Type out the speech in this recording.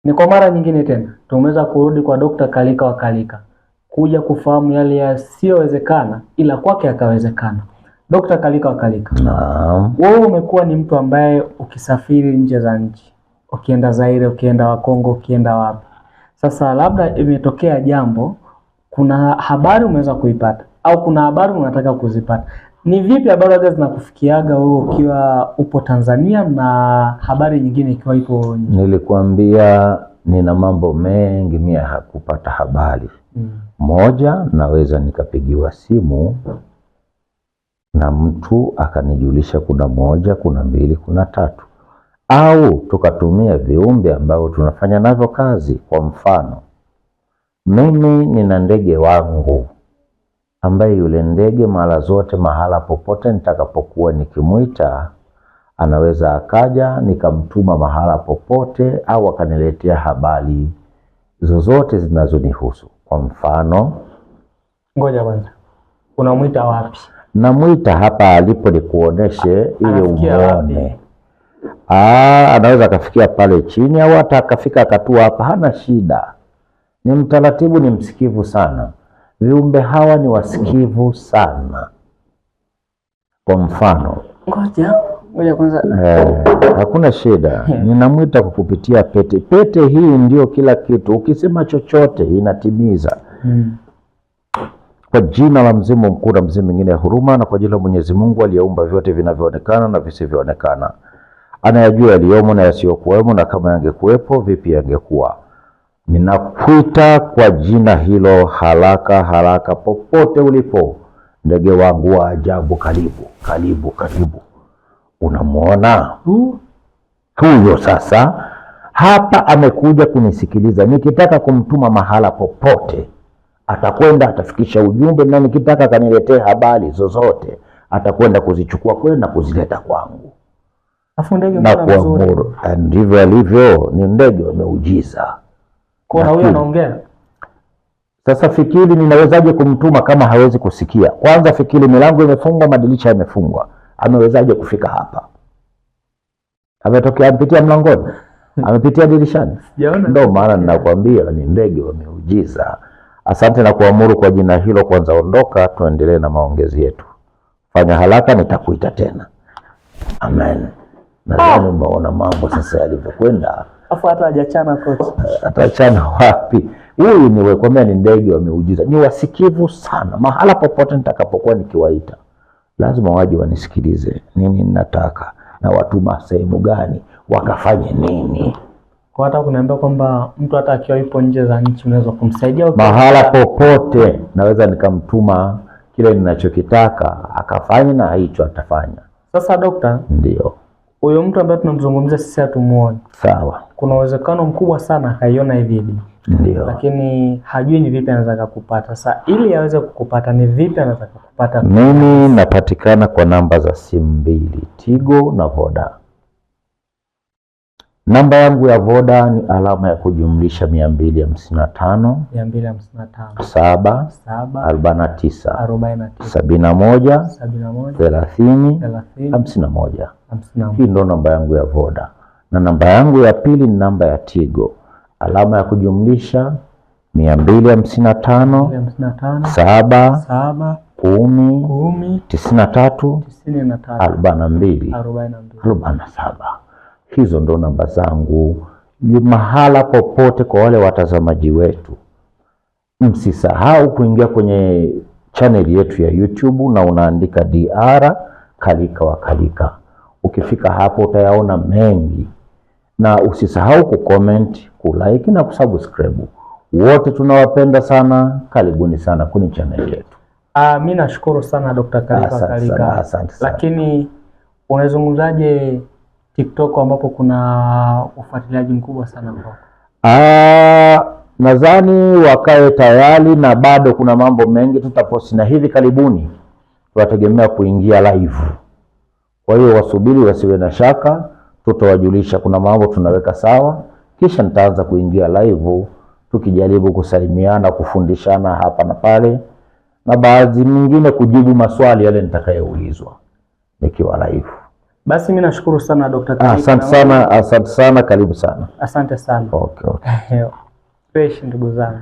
Ni kwa mara nyingine tena tumeweza kurudi kwa Dr. Kalika wa Kalika kuja kufahamu yale yasiyowezekana ila kwake yakawezekana. Dr. Kalika wa Kalika, Naam. wewe umekuwa ni mtu ambaye ukisafiri nje za nchi, ukienda Zaire, ukienda wa Kongo, ukienda wapi. Sasa labda imetokea jambo, kuna habari umeweza kuipata au kuna habari unataka kuzipata. Ni vipi habari hizo zinakufikiaga wewe ukiwa upo Tanzania na habari nyingine ikiwa ipo nje? Nilikwambia nina mambo mengi mia hakupata habari. Moja, naweza nikapigiwa simu na mtu akanijulisha kuna moja, kuna mbili, kuna tatu. Au tukatumia viumbe ambao tunafanya navyo kazi. Kwa mfano, mimi nina ndege wangu ambaye yule ndege mara zote mahala popote nitakapokuwa nikimuita anaweza akaja nikamtuma mahala popote au akaniletea habari zozote zinazonihusu. Kwa mfano, Ngoja kwanza, unamuita wapi? Namuita hapa alipo nikuoneshe ili umuone. Anaweza akafikia pale chini au hata akafika akatua hapa, hana shida. Ni mtaratibu, ni msikivu sana. Viumbe hawa ni wasikivu sana. Kwa mfano, ngoja kwanza. Hakuna shida. Ninamuita kwa kupitia pete. Pete hii ndio kila kitu. Ukisema chochote inatimiza. Kwa jina la Mzimu mkuu na mzimu mwingine ya huruma, na kwa jina la Mwenyezi Mungu aliyeumba vyote vinavyoonekana na visivyoonekana, anayajua yaliyomo na yasiyokuwemo, na kama yangekuwepo vipi yangekuwa. Ninakuita kwa jina hilo, haraka haraka popote ulipo. Ndege wangu wa ajabu, karibu karibu karibu. Unamuona huyo sasa hapa amekuja kunisikiliza. Nikitaka kumtuma mahala popote atakwenda, atafikisha ujumbe, na nikitaka kaniletee habari zozote atakwenda kuzichukua kwenda kuzileta kwangu. Afu ndege na kuamuru. Ndivyo alivyo, ni ndege wameujiza. Kwa huyo anaongea. Sasa fikiri ninawezaje kumtuma kama hawezi kusikia? Kwanza fikiri milango imefungwa, madirisha yamefungwa. Amewezaje kufika hapa? Ametokea amepitia mlangoni? Amepitia dirishani? Ndio maana ninakwambia ni ndege wameujiza. Asante na kuamuru kwa jina hilo. Kwanza ondoka, tuendelee na maongezi yetu. Fanya haraka, nitakuita tena. Amen. Nadhani umeona mambo sasa yalivyokwenda. Afu hata hajachana kocha. Atachana wapi? Huyu niwekwambia ni ndege wameujiza. Ni wasikivu sana. Mahala popote nitakapokuwa nikiwaita, lazima waje wanisikilize nini ninataka na watuma sehemu gani, wakafanye nini. Kwa hata kuniambia kwamba mtu hata akiwa yupo nje za nchi unaweza kumsaidia mahala popote, naweza nikamtuma kile ninachokitaka akafanye na hicho atafanya. Sasa dokta, ndio huyo mtu ambaye tunamzungumzia sisi hatumuoni. Sawa. Kuna uwezekano mkubwa sana akaiona hii video. Ndio. Lakini hajui ni vipi anaweza kukupata. Sasa ili aweze kukupata ni vipi anaweza kukupata? Mimi napatikana kwa namba za simu mbili, Tigo na Voda. Namba yangu ya Voda ni alama ya kujumlisha 255 7 49 71 30 51. Hii ndo namba yangu ya Voda. Na namba yangu ya pili ni namba ya Tigo, alama ya kujumlisha 255 7 10 93 42 47. Hizo ndo namba zangu. Mahala popote kwa wale watazamaji wetu, msisahau kuingia kwenye channel yetu ya YouTube na unaandika DR Kalika wa Kalika. Ukifika hapo utayaona mengi, na usisahau kucomment, kulike na kusubscribe. Wote tunawapenda sana. Karibuni sana kwenye channel yetu. Mimi nashukuru sana Dr. Kalika wa Kalika. Asante sana. Lakini unazungumzaje TikTok ambapo kuna ufuatiliaji mkubwa sana kwa? Nadhani wakae tayari, na bado kuna mambo mengi tutaposti, na hivi karibuni tunategemea kuingia live. Kwa hiyo wasubiri, wasiwe na shaka, tutawajulisha. Kuna mambo tunaweka sawa, kisha nitaanza kuingia live tukijaribu kusalimiana, kufundishana hapa na pale, na baadhi nyingine kujibu maswali yale nitakayoulizwa nikiwa live. Basi mimi nashukuru sana Dr. Asante sana, karibu sana. Asante sana. Okay. Fresh ndugu zangu.